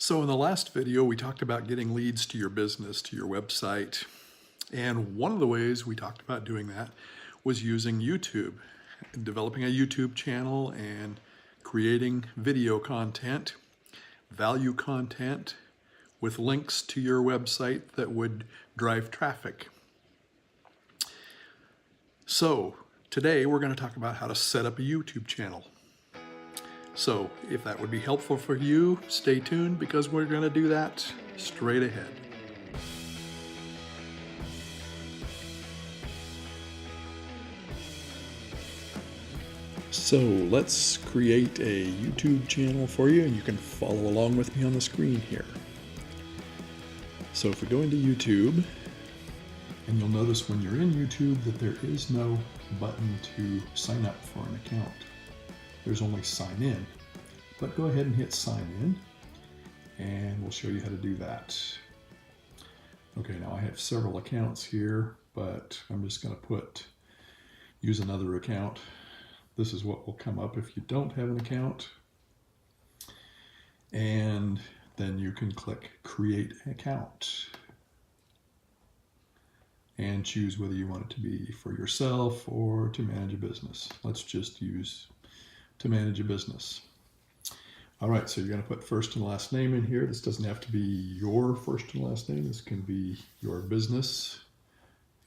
So in the last video, we talked about getting leads to your business, to your website. And one of the ways we talked about doing that was using YouTube, developing a YouTube channel and creating video content, value content with links to your website that would drive traffic. So today we're going to talk about how to set up a YouTube channel. So if that would be helpful for you, stay tuned because we're going to do that straight ahead. So let's create a YouTube channel for you, and you can follow along with me on the screen here. So if we go into YouTube, and you'll notice when you're in YouTube that there is no button to sign up for an account. There's only sign in, but go ahead and hit sign in and we'll show you how to do that. Okay, now I have several accounts here, but I'm just going to use another account. This is what will come up if you don't have an account. And then you can click create account and choose whether you want it to be for yourself or to manage a business. Let's just use to manage a business. All right, so you're going to put first and last name in here. This doesn't have to be your first and last name. This can be your business,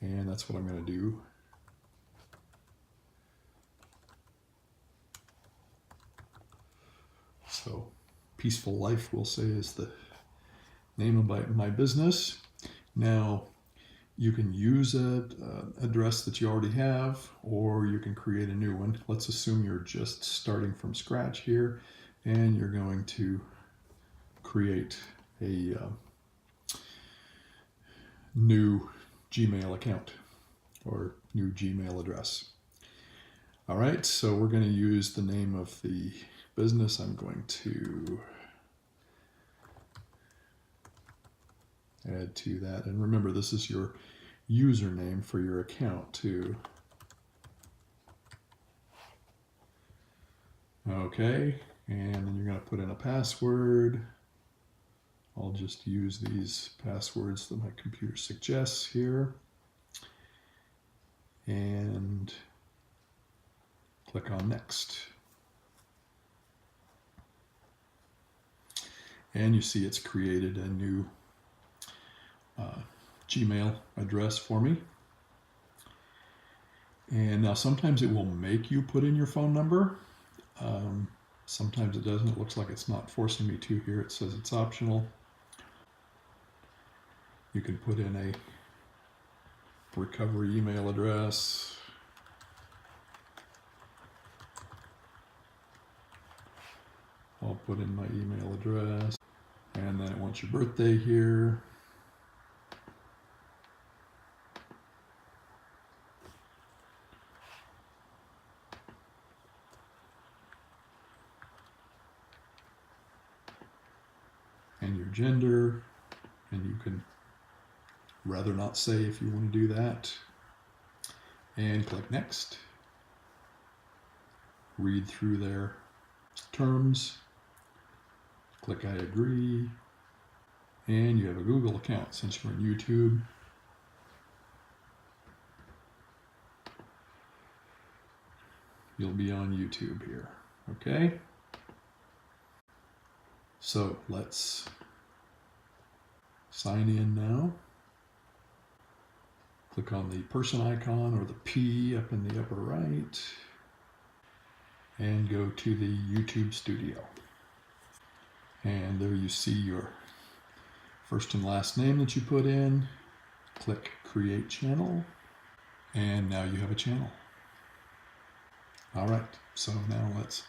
and that's what I'm going to do. So Peaceful Life, we'll say, is the name of my business. Now, you can use an address that you already have, or you can create a new one. Let's assume you're just starting from scratch here, and you're going to create a new Gmail account or new Gmail address. All right, so we're going to use the name of the business. I'm going to add to that. And remember, this is your username for your account too. Okay, and then you're going to put in a password. I'll just use these passwords that my computer suggests here. And click on next. And you see it's created a new Gmail address for me. And now sometimes it will make you put in your phone number. Sometimes it doesn't. It looks like it's not forcing me to here. It says it's optional. You can put in a recovery email address. I'll put in my email address, and then it wants your birthday here. And your gender, and you can rather not say if you want to do that. And click next. Read through their terms. Click I agree. And you have a Google account since you're on YouTube. You'll be on YouTube here, okay? So let's sign in now. Click on the person icon or the P up in the upper right and go to the YouTube studio. And there you see your first and last name that you put in. Click create channel, and now you have a channel. All right, so now let's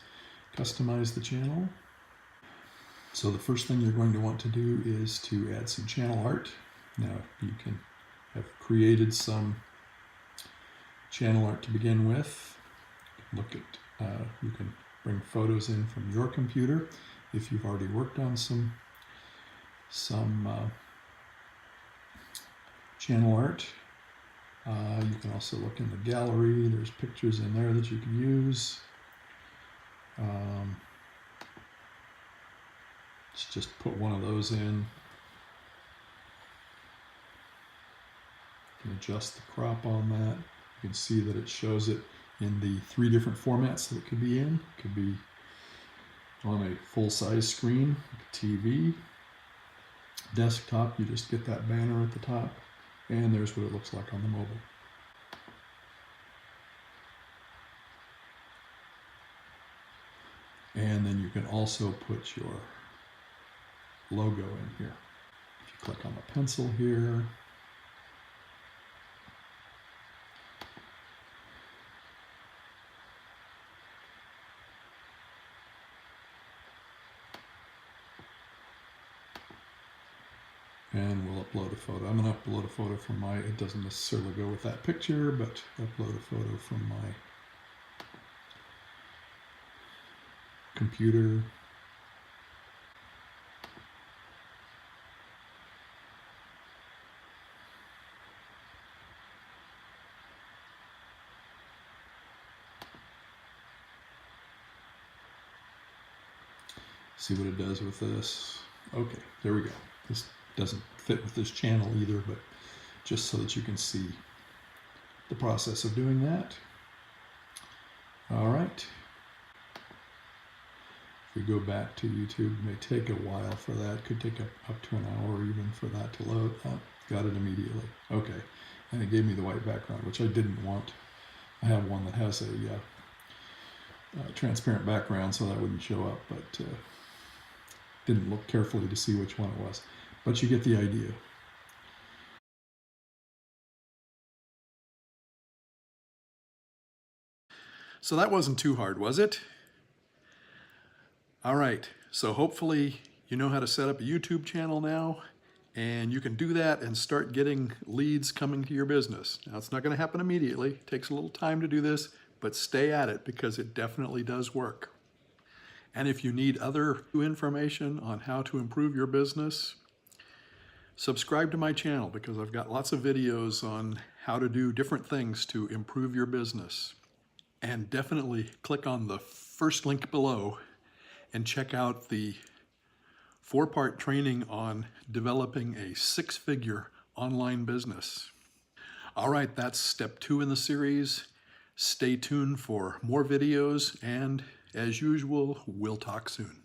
customize the channel. So the first thing you're going to want to do is to add some channel art. Now you can have created some channel art to begin with. Look at, you can bring photos in from your computer if you've already worked on some channel art. You can also look in the gallery. There's pictures in there that you can use. Let's just put one of those in. You can adjust the crop on that. You can see that it shows it in the 3 different formats that it could be in. It could be on a full-size screen, like a TV. Desktop, you just get that banner at the top, and there's what it looks like on the mobile. And then you can also put your logo in here. If you click on the pencil here, and we'll upload a photo. I'm going to upload a photo from my, it doesn't necessarily go with that picture, but upload a photo from my computer. See what it does with this. Okay, there we go. This doesn't fit with this channel either, but just so that you can see the process of doing that. All right. If we go back to YouTube, it may take a while for that. Could take up to an hour even for that to load. Oh, got it immediately. Okay, and it gave me the white background, which I didn't want. I have one that has a transparent background, so that wouldn't show up, but didn't look carefully to see which one it was. But you get the idea. So that wasn't too hard, was it? All right, so hopefully you know how to set up a YouTube channel now, and you can do that and start getting leads coming to your business. Now, it's not going to happen immediately. It takes a little time to do this, but stay at it because it definitely does work. And if you need other information on how to improve your business, subscribe to my channel because I've got lots of videos on how to do different things to improve your business. And definitely click on the first link below and check out the 4-part training on developing a 6-figure online business. All right, that's step 2 in the series. Stay tuned for more videos, and as usual, we'll talk soon.